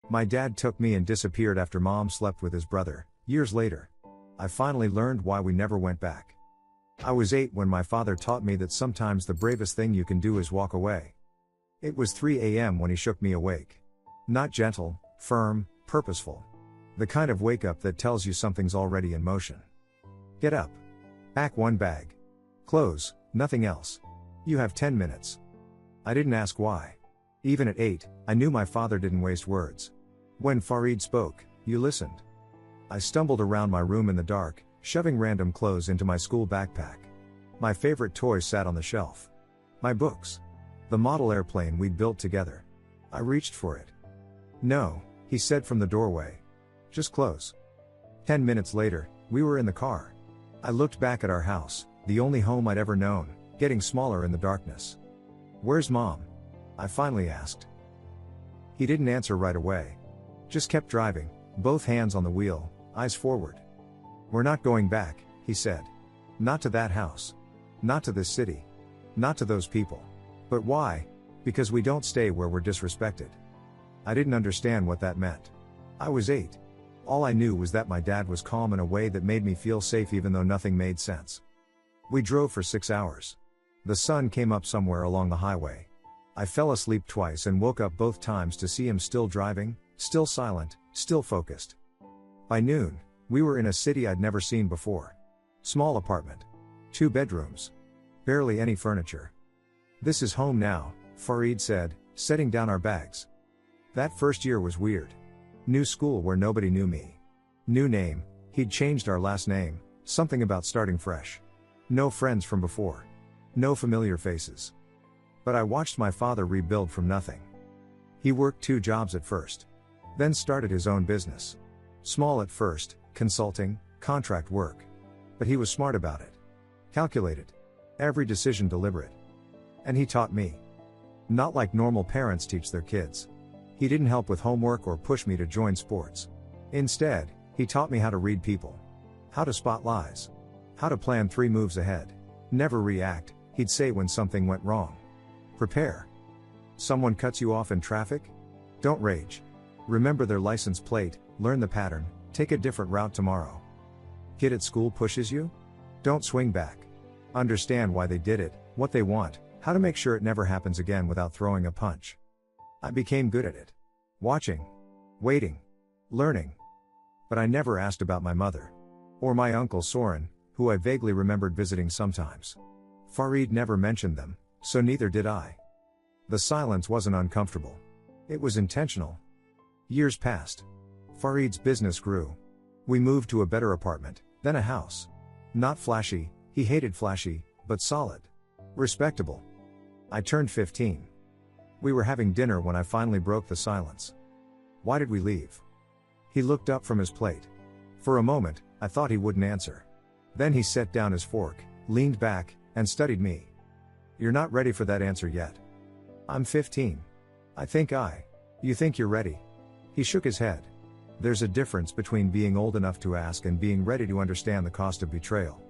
My dad took me and disappeared after mom slept with his brother. Years later, I finally learned why we never went back. I was 8 when my father taught me that sometimes the bravest thing you can do is walk away. It was 3 a.m. when he shook me awake. Not gentle, firm, purposeful. The kind of wake up that tells you something's already in motion. Get up. Pack one bag. Clothes, nothing else. You have 10 minutes. I didn't ask why. Even at 8, I knew my father didn't waste words. When Farid spoke, you listened. I stumbled around my room in the dark, shoving random clothes into my school backpack. My favorite toy sat on the shelf. My books. The model airplane we'd built together. I reached for it. No, he said from the doorway. Just clothes. 10 minutes later, we were in the car. I looked back at our house, the only home I'd ever known, getting smaller in the darkness. Where's mom? I finally asked. He didn't answer right away. Just kept driving, both hands on the wheel, eyes forward. We're not going back, he said. Not to that house. Not to this city. Not to those people. But why? Because we don't stay where we're disrespected. I didn't understand what that meant. I was 8. All I knew was that my dad was calm in a way that made me feel safe even though nothing made sense. We drove for 6 hours. The sun came up somewhere along the highway. I fell asleep twice and woke up both times to see him still driving, still silent, still focused. By noon, we were in a city I'd never seen before. Small apartment. 2 bedrooms. Barely any furniture. This is home now, Farid said, setting down our bags. That first year was weird. New school where nobody knew me. New name, he'd changed our last name, something about starting fresh. No friends from before. No familiar faces. But I watched my father rebuild from nothing. He worked 2 jobs at first. Then started his own business. Small at first, consulting, contract work. But he was smart about it. Calculated. Every decision deliberate. And he taught me. Not like normal parents teach their kids. He didn't help with homework or push me to join sports. Instead, he taught me how to read people. How to spot lies. How to plan 3 moves ahead. Never react, he'd say when something went wrong. Prepare. Someone cuts you off in traffic? Don't rage. Remember their license plate, learn the pattern, take a different route tomorrow. Kid at school pushes you? Don't swing back. Understand why they did it, what they want, how to make sure it never happens again without throwing a punch. I became good at it. Watching. Waiting. Learning. But I never asked about my mother. Or my uncle Soren, who I vaguely remembered visiting sometimes. Farid never mentioned them, so neither did I. The silence wasn't uncomfortable. It was intentional. Years passed. Farid's business grew. We moved to a better apartment, then a house. Not flashy, he hated flashy, but solid. Respectable. I turned 15. We were having dinner when I finally broke the silence. Why did we leave? He looked up from his plate. For a moment, I thought he wouldn't answer. Then he set down his fork, leaned back, and studied me. You're not ready for that answer yet. I'm 15. You think you're ready? He shook his head. There's a difference between being old enough to ask and being ready to understand the cost of betrayal.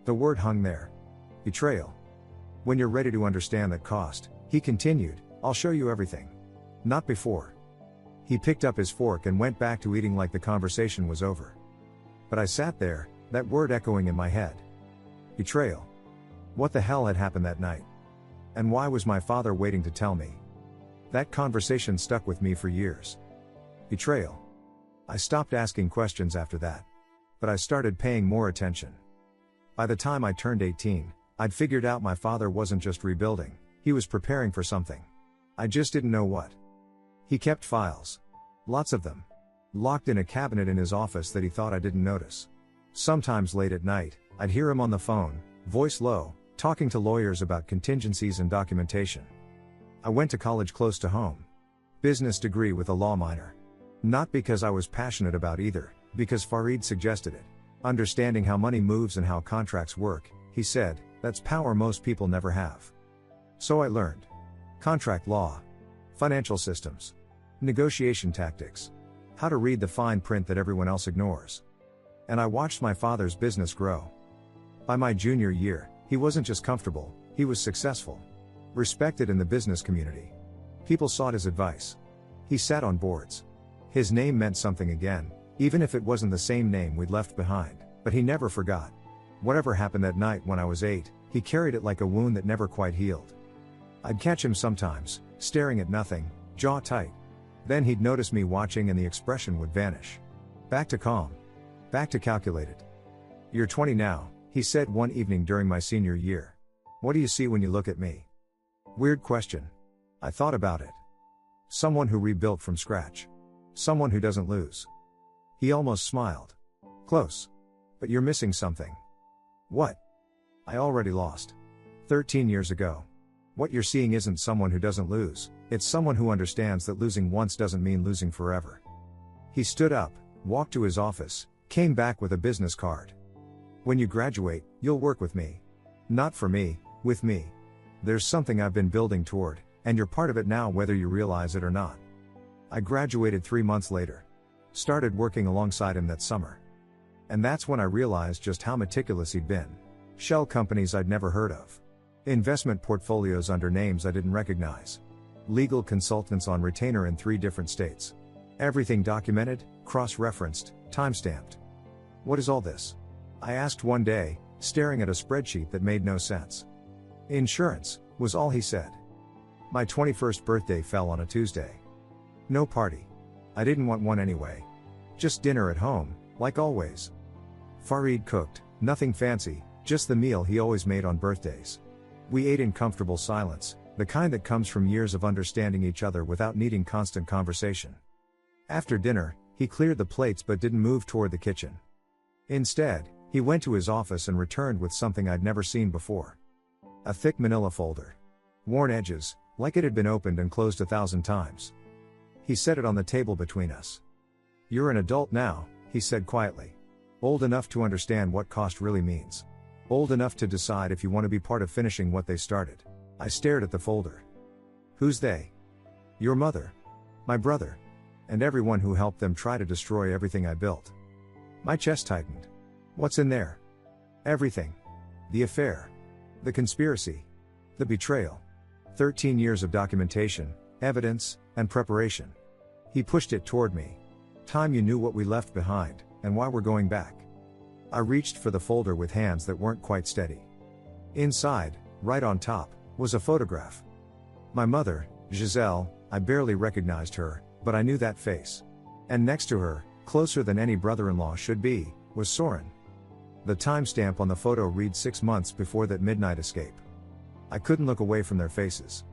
The word hung there. Betrayal. When you're ready to understand that cost, he continued, I'll show you everything. Not before. He picked up his fork and went back to eating like the conversation was over. But I sat there, that word echoing in my head. Betrayal. What the hell had happened that night? And why was my father waiting to tell me? That conversation stuck with me for years. Betrayal. I stopped asking questions after that. But I started paying more attention. By the time I turned 18, I'd figured out my father wasn't just rebuilding, he was preparing for something. I just didn't know what. He kept files. Lots of them. Locked in a cabinet in his office that he thought I didn't notice. Sometimes late at night, I'd hear him on the phone, voice low, talking to lawyers about contingencies and documentation. I went to college close to home. Business degree with a law minor. Not because I was passionate about either, because Farid suggested it. Understanding how money moves and how contracts work, he said, that's power most people never have. So I learned. Contract law. Financial systems. Negotiation tactics. How to read the fine print that everyone else ignores. And I watched my father's business grow. By my junior year, he wasn't just comfortable, he was successful. Respected in the business community. People sought his advice. He sat on boards. His name meant something again, even if it wasn't the same name we'd left behind, but he never forgot. Whatever happened that night when I was 8, he carried it like a wound that never quite healed. I'd catch him sometimes, staring at nothing, jaw tight. Then he'd notice me watching and the expression would vanish. Back to calm. Back to calculated. "You're 20 now," he said one evening during my senior year. "What do you see when you look at me?" Weird question. I thought about it. Someone who rebuilt from scratch. Someone who doesn't lose. He almost smiled. "Close. But you're missing something." "What?" "I already lost. 13 years ago. What you're seeing isn't someone who doesn't lose, it's someone who understands that losing once doesn't mean losing forever." He stood up, walked to his office, came back with a business card. "When you graduate, you'll work with me. Not for me, with me. There's something I've been building toward, and you're part of it now whether you realize it or not." I graduated 3 months later. Started working alongside him that summer. And that's when I realized just how meticulous he'd been. Shell companies I'd never heard of. Investment portfolios under names I didn't recognize. Legal consultants on retainer in 3 different states. Everything documented, cross-referenced, time-stamped. "What is all this?" I asked one day, staring at a spreadsheet that made no sense. "Insurance," was all he said. My 21st birthday fell on a Tuesday. No party. I didn't want one anyway. Just dinner at home, like always. Farid cooked, nothing fancy, just the meal he always made on birthdays. We ate in comfortable silence, the kind that comes from years of understanding each other without needing constant conversation. After dinner, he cleared the plates but didn't move toward the kitchen. Instead, he went to his office and returned with something I'd never seen before. A thick manila folder. Worn edges, like it had been opened and closed 1,000 times. He set it on the table between us. "You're an adult now," he said quietly. "Old enough to understand what cost really means. Old enough to decide if you want to be part of finishing what they started." I stared at the folder. "Who's they?" "Your mother. My brother. And everyone who helped them try to destroy everything I built." My chest tightened. "What's in there?" "Everything. The affair. The conspiracy. The betrayal. 13 years of documentation, evidence, and preparation." He pushed it toward me. "Time you knew what we left behind, and why we're going back." I reached for the folder with hands that weren't quite steady. Inside, right on top, was a photograph. My mother, Giselle. I barely recognized her, but I knew that face. And next to her, closer than any brother-in-law should be, was Soren. The timestamp on the photo reads 6 months before that midnight escape. I couldn't look away from their faces.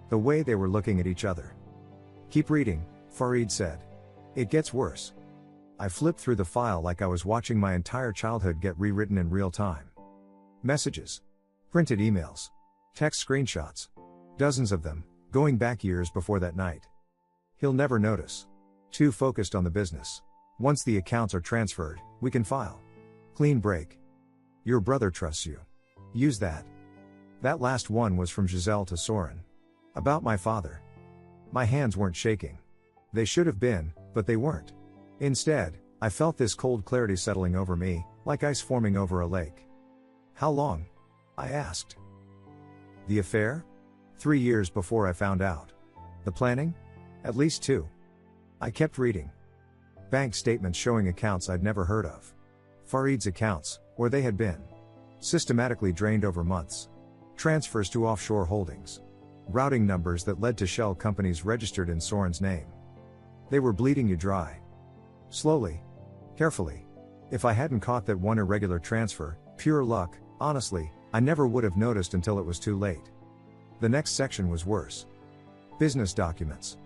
The way they were looking at each other. "Keep reading," Farid said. "It gets worse." I flipped through the file like I was watching my entire childhood get rewritten in real time. Messages. Printed emails. Text screenshots. Dozens of them, going back years before that night. "He'll never notice. Too focused on the business. Once the accounts are transferred, we can file. Clean break. Your brother trusts you. Use that." That last one was from Giselle to Soren. About my father. My hands weren't shaking. They should have been, but they weren't. Instead, I felt this cold clarity settling over me, like ice forming over a lake. "How long?" I asked. "The affair? 3 years before I found out. The planning? At least 2. I kept reading. Bank statements showing accounts I'd never heard of. Farid's accounts, or they had been. Systematically drained over months. Transfers to offshore holdings. Routing numbers that led to shell companies registered in Soren's name. They were bleeding you dry. Slowly. Carefully. If I hadn't caught that one irregular transfer, pure luck, honestly, I never would have noticed until it was too late. The next section was worse. Business documents.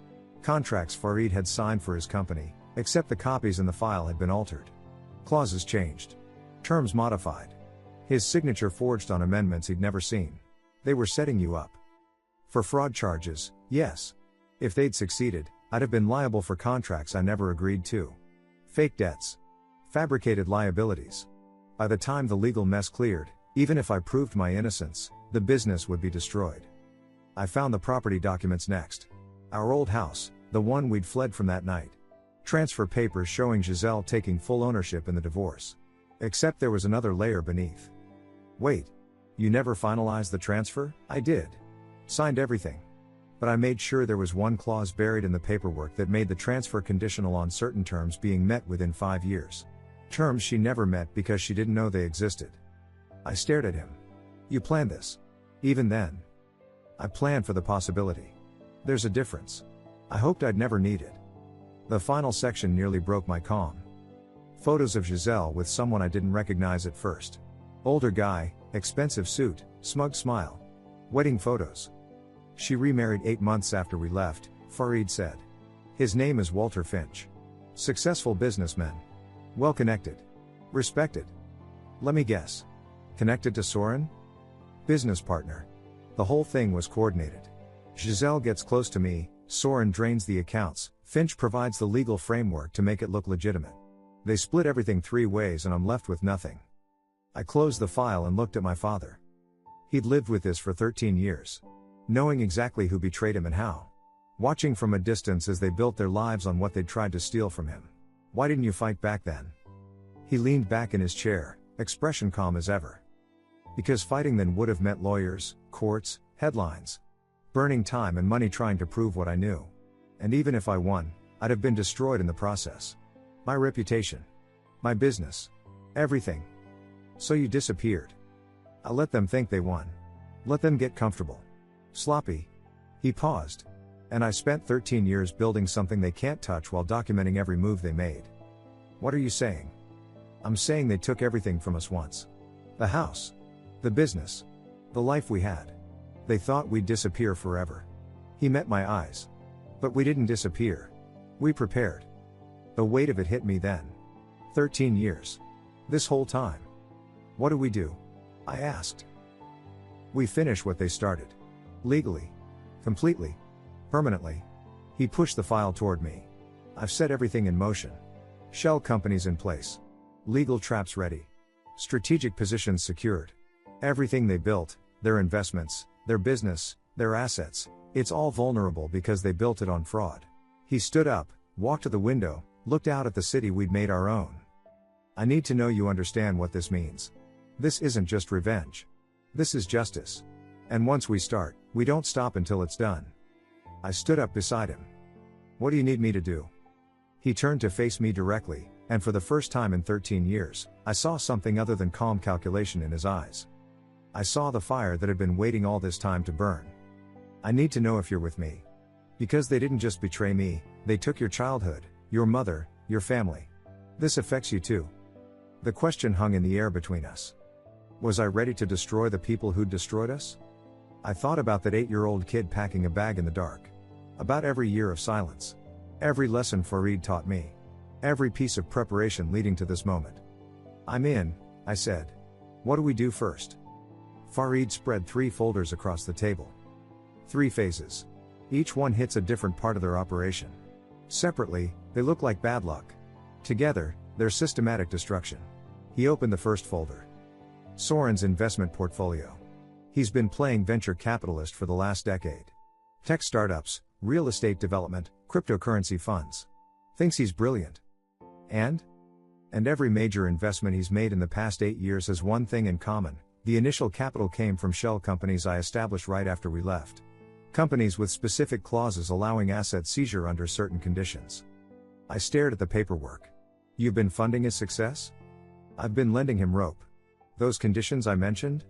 Contracts Farid had signed for his company, except the copies in the file had been altered. Clauses changed. Terms modified. His signature forged on amendments he'd never seen. They were setting you up. For fraud charges, yes. If they'd succeeded, I'd have been liable for contracts I never agreed to. Fake debts. Fabricated liabilities. By the time the legal mess cleared, even if I proved my innocence, the business would be destroyed. I found the property documents next. Our old house, the one we'd fled from that night. Transfer papers showing Giselle taking full ownership in the divorce. Except there was another layer beneath. "Wait. You never finalized the transfer?" "I did. Signed everything. But I made sure there was one clause buried in the paperwork that made the transfer conditional on certain terms being met within 5 years. Terms she never met because she didn't know they existed. I stared at him. You planned this? Even then? I planned for the possibility. There's a difference. I hoped I'd never need it. The final section nearly broke my calm. Photos of Giselle with someone I didn't recognize at first. Older guy, expensive suit, smug smile. Wedding photos. She remarried 8 months after we left, Farid said. His name is Walter Finch. Successful businessman. Well connected. Respected. Let me guess. Connected to Soren? Business partner. The whole thing was coordinated. Giselle gets close to me, Soren drains the accounts, Finch provides the legal framework to make it look legitimate. They split everything 3 ways and I'm left with nothing. I closed the file and looked at my father. He'd lived with this for 13 years. Knowing exactly who betrayed him and how. Watching from a distance as they built their lives on what they'd tried to steal from him. Why didn't you fight back then? He leaned back in his chair, expression calm as ever. Because fighting then would have meant lawyers, courts, headlines. Burning time and money trying to prove what I knew. And even if I won, I'd have been destroyed in the process. My reputation. My business. Everything. So you disappeared. I let them think they won. Let them get comfortable. Sloppy. He paused. And I spent 13 years building something they can't touch while documenting every move they made. What are you saying? I'm saying they took everything from us once. The house. The business. The life we had. They thought we'd disappear forever. He met my eyes. But we didn't disappear. We prepared. The weight of it hit me then. 13 years. This whole time. What do we do? I asked. We finish what they started. Legally. Completely. Permanently. He pushed the file toward me. I've set everything in motion. Shell companies in place. Legal traps ready. Strategic positions secured. Everything they built, their investments, their business, their assets, it's all vulnerable because they built it on fraud. He stood up, walked to the window, looked out at the city we'd made our own. I need to know you understand what this means. This isn't just revenge. This is justice. And once we start, we don't stop until it's done. I stood up beside him. What do you need me to do? He turned to face me directly, and for the first time in 13 years, I saw something other than calm calculation in his eyes. I saw the fire that had been waiting all this time to burn. I need to know if you're with me. Because they didn't just betray me, they took your childhood, your mother, your family. This affects you too. The question hung in the air between us. Was I ready to destroy the people who'd destroyed us? I thought about that 8-year-old kid packing a bag in the dark. About every year of silence. Every lesson Farid taught me. Every piece of preparation leading to this moment. I'm in, I said. What do we do first? Farid spread 3 folders across the table. 3 phases. Each one hits a different part of their operation. Separately, they look like bad luck. Together, they're systematic destruction. He opened the first folder. Soren's investment portfolio. He's been playing venture capitalist for the last decade. Tech startups, real estate development, cryptocurrency funds. Thinks he's brilliant. And every major investment he's made in the past 8 years has one thing in common. The initial capital came from shell companies I established right after we left. Companies with specific clauses allowing asset seizure under certain conditions. I stared at the paperwork. You've been funding his success? I've been lending him rope. Those conditions I mentioned?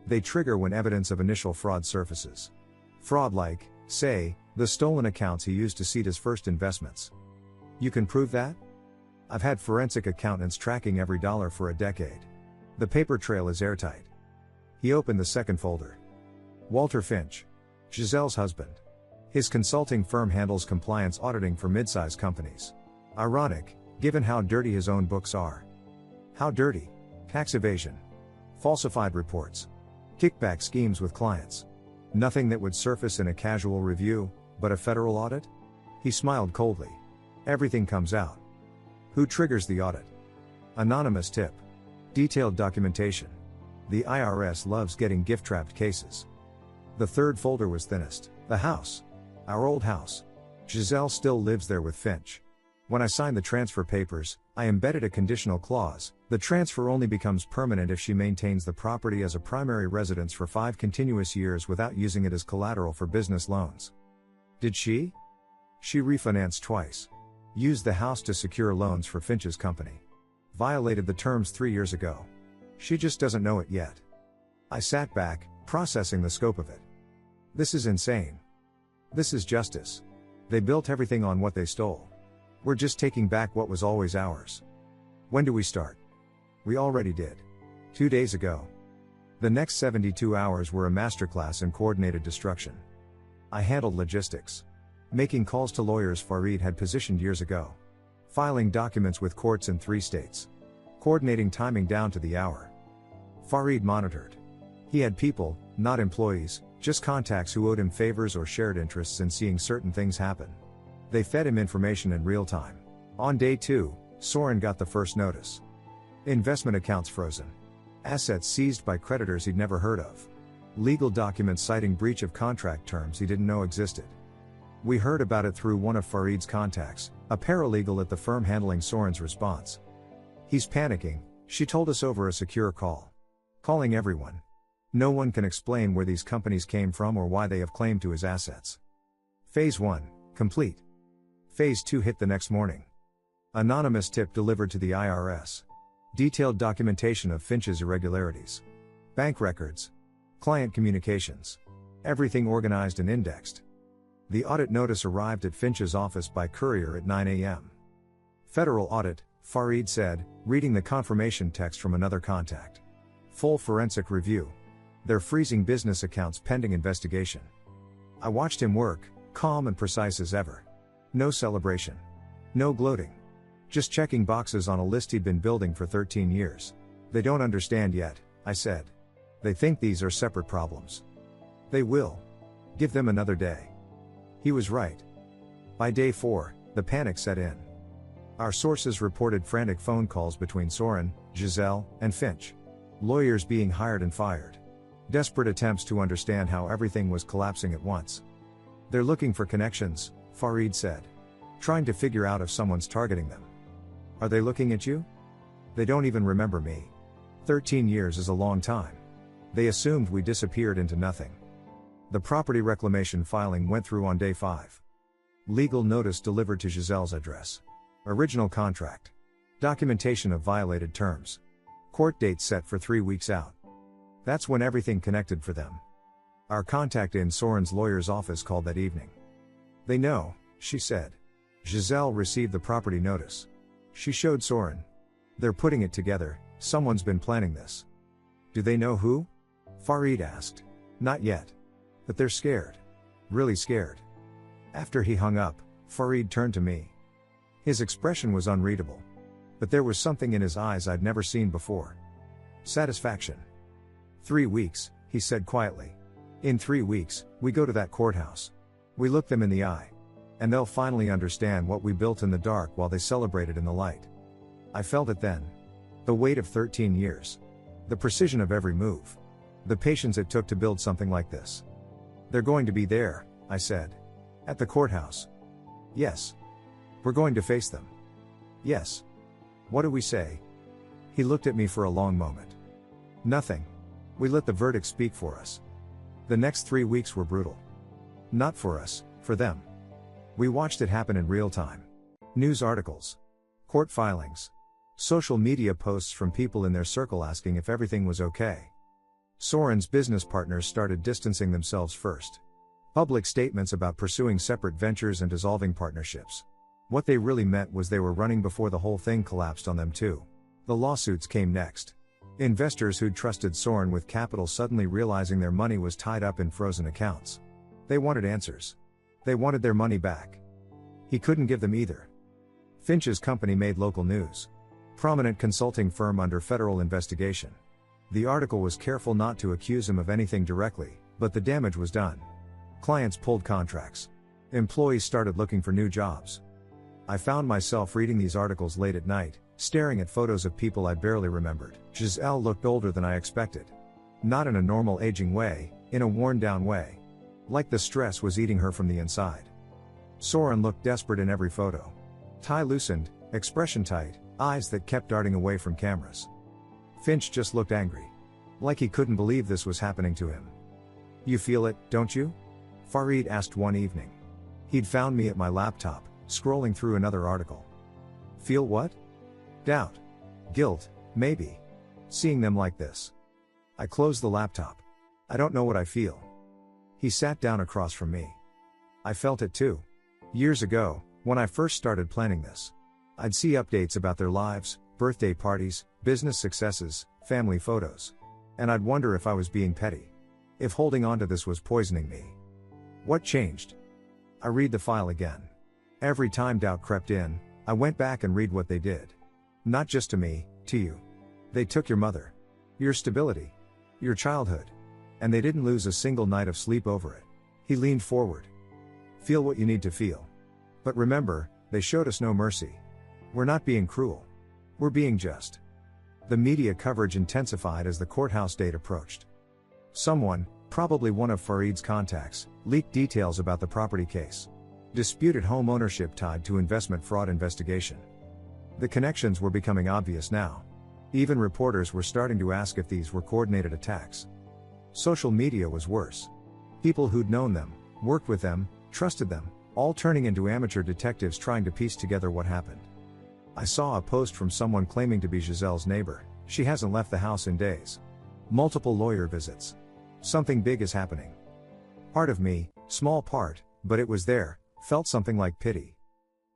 They trigger when evidence of initial fraud surfaces. Fraud like, say, the stolen accounts he used to seed his first investments. You can prove that? I've had forensic accountants tracking every dollar for a decade. The paper trail is airtight. He opened the second folder. Walter Finch. Giselle's husband. His consulting firm handles compliance auditing for mid-size companies. Ironic, given how dirty his own books are. How dirty? Tax evasion. Falsified reports. Kickback schemes with clients. Nothing that would surface in a casual review, but a federal audit? He smiled coldly. Everything comes out. Who triggers the audit? Anonymous tip. Detailed documentation. The IRS loves getting gift-trapped cases. The third folder was thinnest. The house. Our old house. Giselle still lives there with Finch. When I signed the transfer papers, I embedded a conditional clause. The transfer only becomes permanent if she maintains the property as a primary residence for 5 continuous years without using it as collateral for business loans. Did she? She refinanced twice. Used the house to secure loans for Finch's company. Violated the terms 3 years ago. She just doesn't know it yet. I sat back, processing the scope of it. This is insane. This is justice. They built everything on what they stole. We're just taking back what was always ours. When do we start? We already did. 2 days ago. The next 72 hours were a masterclass in coordinated destruction. I handled logistics. Making calls to lawyers Farid had positioned years ago. Filing documents with courts in 3 states. Coordinating timing down to the hour. Farid monitored. He had people, not employees, just contacts who owed him favors or shared interests in seeing certain things happen. They fed him information in real time. On day 2, Soren got the first notice. Investment accounts frozen. Assets seized by creditors he'd never heard of. Legal documents citing breach of contract terms he didn't know existed. We heard about it through one of Farid's contacts, a paralegal at the firm handling Soren's response. He's panicking, she told us over a secure call. Calling everyone. No one can explain where these companies came from or why they have claim to his assets. Phase 1, complete. Phase 2 hit the next morning. Anonymous tip delivered to the IRS. Detailed documentation of Finch's irregularities. Bank records. Client communications. Everything organized and indexed. The audit notice arrived at Finch's office by courier at 9 a.m. Federal audit, Farid said, reading the confirmation text from another contact. Full forensic review. They're freezing business accounts pending investigation. I watched him work, calm and precise as ever. No celebration. No gloating. Just checking boxes on a list he'd been building for 13 years. They don't understand yet, I said. They think these are separate problems. They will. Give them another day. He was right. By day 4, the panic set in. Our sources reported frantic phone calls between Soren, Giselle, and Finch. Lawyers being hired and fired. Desperate attempts to understand how everything was collapsing at once. They're looking for connections, Farid said. Trying to figure out if someone's targeting them. Are they looking at you? They don't even remember me. 13 years is a long time. They assumed we disappeared into nothing. The property reclamation filing went through on day 5. Legal notice delivered to Giselle's address. Original contract. Documentation of violated terms. Court date set for 3 weeks out. That's when everything connected for them. Our contact in Soren's lawyer's office called that evening. They know, she said. Giselle received the property notice. She showed Soren. They're putting it together, someone's been planning this. Do they know who? Farid asked. Not yet. But they're scared. Really scared. After he hung up, Farid turned to me. His expression was unreadable. But there was something in his eyes I'd never seen before. Satisfaction. 3 weeks, he said quietly. In 3 weeks, we go to that courthouse. We look them in the eye. And they'll finally understand what we built in the dark while they celebrated in the light. I felt it then. The weight of 13 years. The precision of every move. The patience it took to build something like this. They're going to be there, I said. At the courthouse. Yes. We're going to face them. Yes. What do we say? He looked at me for a long moment. Nothing. We let the verdict speak for us. The next 3 weeks were brutal. Not for us, for them. We watched it happen in real time. News articles. Court filings. Social media posts from people in their circle asking if everything was okay. Soren's business partners started distancing themselves first. Public statements about pursuing separate ventures and dissolving partnerships. What they really meant was they were running before the whole thing collapsed on them too. The lawsuits came next. Investors who'd trusted Soren with capital suddenly realizing their money was tied up in frozen accounts. They wanted answers. They wanted their money back. He couldn't give them either. Finch's company made local news. Prominent consulting firm under federal investigation. The article was careful not to accuse him of anything directly, but the damage was done. Clients pulled contracts. Employees started looking for new jobs. I found myself reading these articles late at night, staring at photos of people I barely remembered. Giselle looked older than I expected. Not in a normal aging way, in a worn-down way. Like the stress was eating her from the inside. Soren looked desperate in every photo. Tie loosened, expression tight, eyes that kept darting away from cameras. Finch just looked angry. Like he couldn't believe this was happening to him. You feel it, don't you? Farid asked one evening. He'd found me at my laptop, scrolling through another article. Feel what? Doubt. Guilt, maybe. Seeing them like this. I closed the laptop. I don't know what I feel. He sat down across from me. I felt it too. Years ago, when I first started planning this, I'd see updates about their lives, birthday parties, business successes, family photos. And I'd wonder if I was being petty. If holding on to this was poisoning me. What changed? I read the file again. Every time doubt crept in, I went back and read what they did. Not just to me, to you. They took your mother. Your stability. Your childhood. And they didn't lose a single night of sleep over it. He leaned forward. Feel what you need to feel. But remember, they showed us no mercy. We're not being cruel. We're being just. The media coverage intensified as the courthouse date approached. Someone, probably one of Fareed's contacts, leaked details about the property case. Disputed home ownership tied to investment fraud investigation. The connections were becoming obvious now. Even reporters were starting to ask if these were coordinated attacks. Social media was worse. People who'd known them, worked with them, trusted them, all turning into amateur detectives trying to piece together what happened. I saw a post from someone claiming to be Giselle's neighbor. She hasn't left the house in days. Multiple lawyer visits. Something big is happening. Part of me, small part, but it was there, felt something like pity.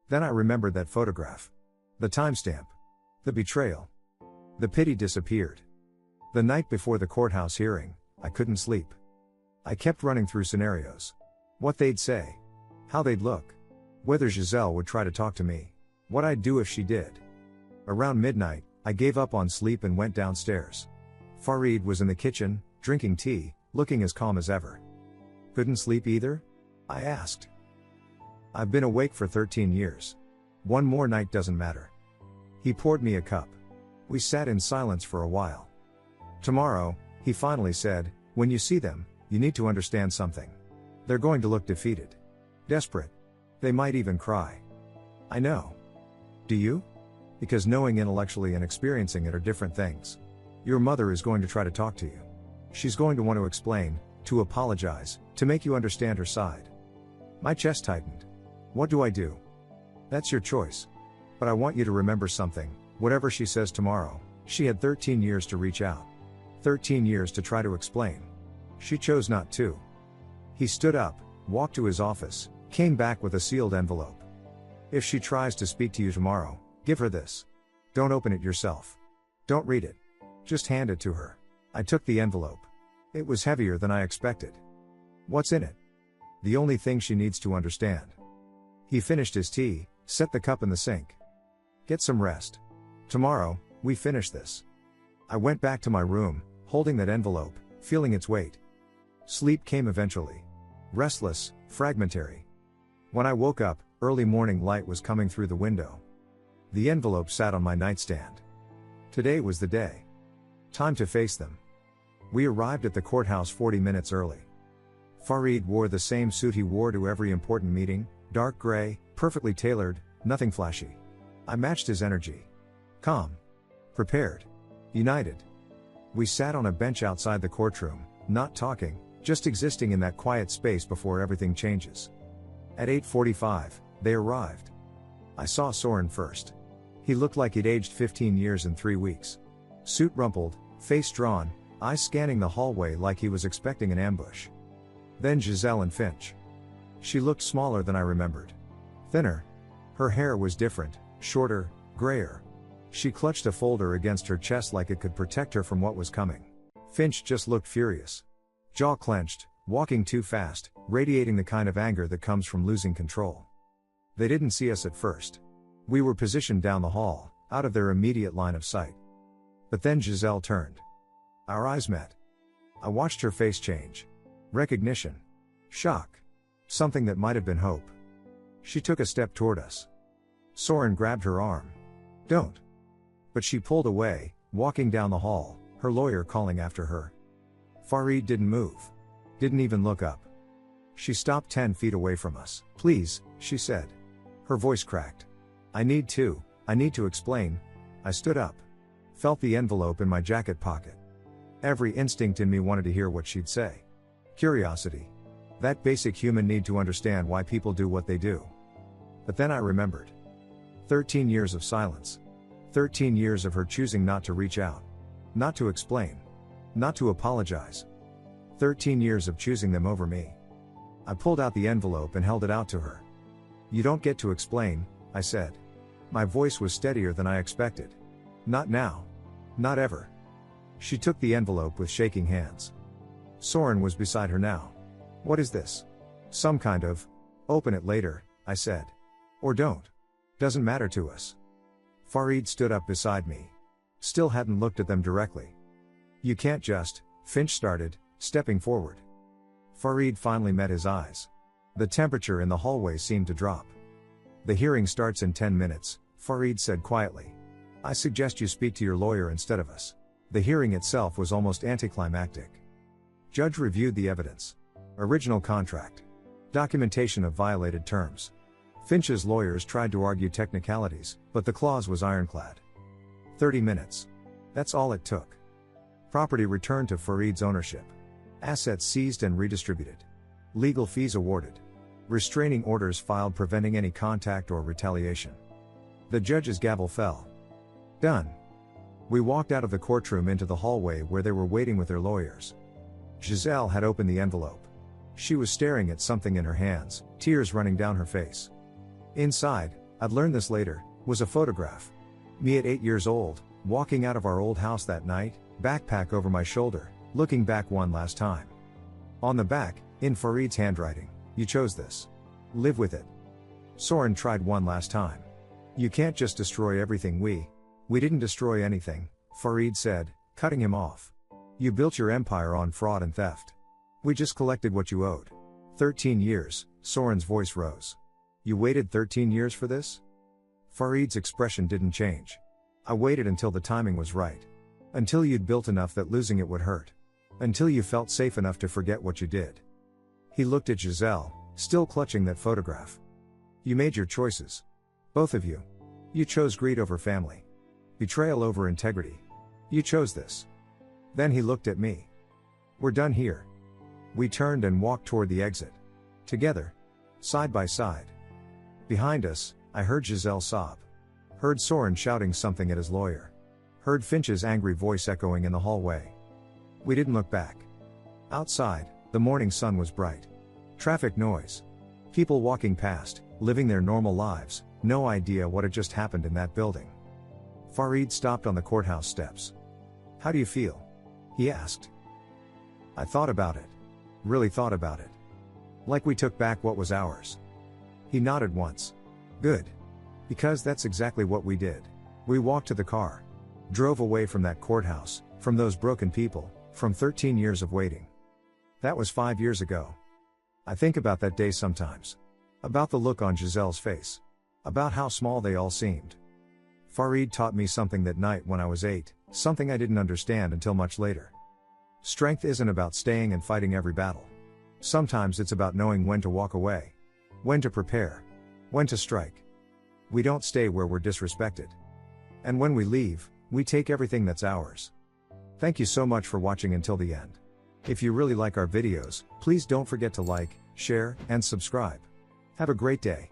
Then I remembered that photograph. The timestamp. The betrayal. The pity disappeared. The night before the courthouse hearing, I couldn't sleep. I kept running through scenarios. What they'd say. How they'd look. Whether Giselle would try to talk to me. What I'd do if she did. Around midnight, I gave up on sleep and went downstairs. Fareed was in the kitchen, drinking tea, looking as calm as ever. Couldn't sleep either? I asked. I've been awake for 13 years. One more night doesn't matter. He poured me a cup. We sat in silence for a while. Tomorrow, he finally said, when you see them, you need to understand something. They're going to look defeated. Desperate. They might even cry. I know. Do you? Because knowing intellectually and experiencing it are different things. Your mother is going to try to talk to you. She's going to want to explain, to apologize, to make you understand her side. My chest tightened. What do I do? That's your choice. But I want you to remember something, whatever she says tomorrow, she had 13 years to reach out. 13 years to try to explain. She chose not to. He stood up, walked to his office, came back with a sealed envelope. If she tries to speak to you tomorrow, give her this. Don't open it yourself. Don't read it. Just hand it to her. I took the envelope. It was heavier than I expected. What's in it? The only thing she needs to understand. He finished his tea, set the cup in the sink. Get some rest. Tomorrow, we finish this. I went back to my room, holding that envelope, feeling its weight. Sleep came eventually. Restless, fragmentary. When I woke up, early morning light was coming through the window. The envelope sat on my nightstand. Today was the day. Time to face them. We arrived at the courthouse 40 minutes early. Fareed wore the same suit he wore to every important meeting, dark gray, perfectly tailored, nothing flashy. I matched his energy. Calm. Prepared. United. We sat on a bench outside the courtroom, not talking, just existing in that quiet space before everything changes. At 8:45, they arrived. I saw Soren first. He looked like he'd aged 15 years in 3 weeks. Suit rumpled, face drawn, eyes scanning the hallway like he was expecting an ambush. Then Giselle and Finch. She looked smaller than I remembered. Thinner. Her hair was different, shorter, grayer. She clutched a folder against her chest like it could protect her from what was coming. Finch just looked furious. Jaw clenched, walking too fast, radiating the kind of anger that comes from losing control. They didn't see us at first. We were positioned down the hall, out of their immediate line of sight. But then Giselle turned. Our eyes met. I watched her face change. Recognition. Shock. Something that might have been hope. She took a step toward us. Soren grabbed her arm. Don't. But she pulled away, walking down the hall, her lawyer calling after her. Fareed didn't move. Didn't even look up. She stopped 10 feet away from us. Please, she said. Her voice cracked. I need to explain. I stood up. Felt the envelope in my jacket pocket. Every instinct in me wanted to hear what she'd say. Curiosity. That basic human need to understand why people do what they do. But then I remembered. 13 years of silence. 13 years of her choosing not to reach out. Not to explain. Not to apologize. 13 years of choosing them over me. I pulled out the envelope and held it out to her. "You don't get to explain," I said. My voice was steadier than I expected. "Not now. Not ever." She took the envelope with shaking hands. Soren was beside her now. "What is this?" "Some kind of..." "Open it later," I said. "Or don't. Doesn't matter to us." Farid stood up beside me. Still hadn't looked at them directly. "You can't just..." Finch started, stepping forward. Farid finally met his eyes. The temperature in the hallway seemed to drop. "The hearing starts in 10 minutes, Farid said quietly. "I suggest you speak to your lawyer instead of us." The hearing itself was almost anticlimactic. Judge reviewed the evidence. Original contract. Documentation of violated terms. Finch's lawyers tried to argue technicalities, but the clause was ironclad. 30 minutes. That's all it took. Property returned to Farid's ownership. Assets seized and redistributed. Legal fees awarded. Restraining orders filed preventing any contact or retaliation. The judge's gavel fell. Done. We walked out of the courtroom into the hallway where they were waiting with their lawyers. Giselle had opened the envelope. She was staring at something in her hands, tears running down her face. Inside, I'd learned this later, was a photograph. Me at 8 years old, walking out of our old house that night, backpack over my shoulder, looking back one last time. On the back, in Farid's handwriting, "You chose this. Live with it." Soren tried one last time. "You can't just destroy everything We didn't destroy anything," Farid said, cutting him off. "You built your empire on fraud and theft. We just collected what you owed." 13 years, Soren's voice rose. "You waited 13 years for this?" Farid's expression didn't change. "I waited until the timing was right. Until you'd built enough that losing it would hurt. Until you felt safe enough to forget what you did." He looked at Giselle, still clutching that photograph. "You made your choices. Both of you. You chose greed over family. Betrayal over integrity. You chose this." Then he looked at me. "We're done here." We turned and walked toward the exit. Together. Side by side. Behind us, I heard Giselle sob. Heard Soren shouting something at his lawyer. Heard Finch's angry voice echoing in the hallway. We didn't look back. Outside, the morning sun was bright. Traffic noise. People walking past, living their normal lives, no idea what had just happened in that building. Farid stopped on the courthouse steps. "How do you feel?" he asked. I thought about it. Really thought about it. Like we took back what was ours. He nodded once. "Good. Because that's exactly what we did. We walked to the car. Drove away from that courthouse, from those broken people, from 13 years of waiting. That was 5 years ago. I think about that day sometimes. About the look on Giselle's face. About how small they all seemed. Farid taught me something that night when I was 8, something I didn't understand until much later. Strength isn't about staying and fighting every battle. Sometimes it's about knowing when to walk away. When to prepare. When to strike. We don't stay where we're disrespected. And when we leave, we take everything that's ours." Thank you so much for watching until the end. If you really like our videos, please don't forget to like, share, and subscribe. Have a great day.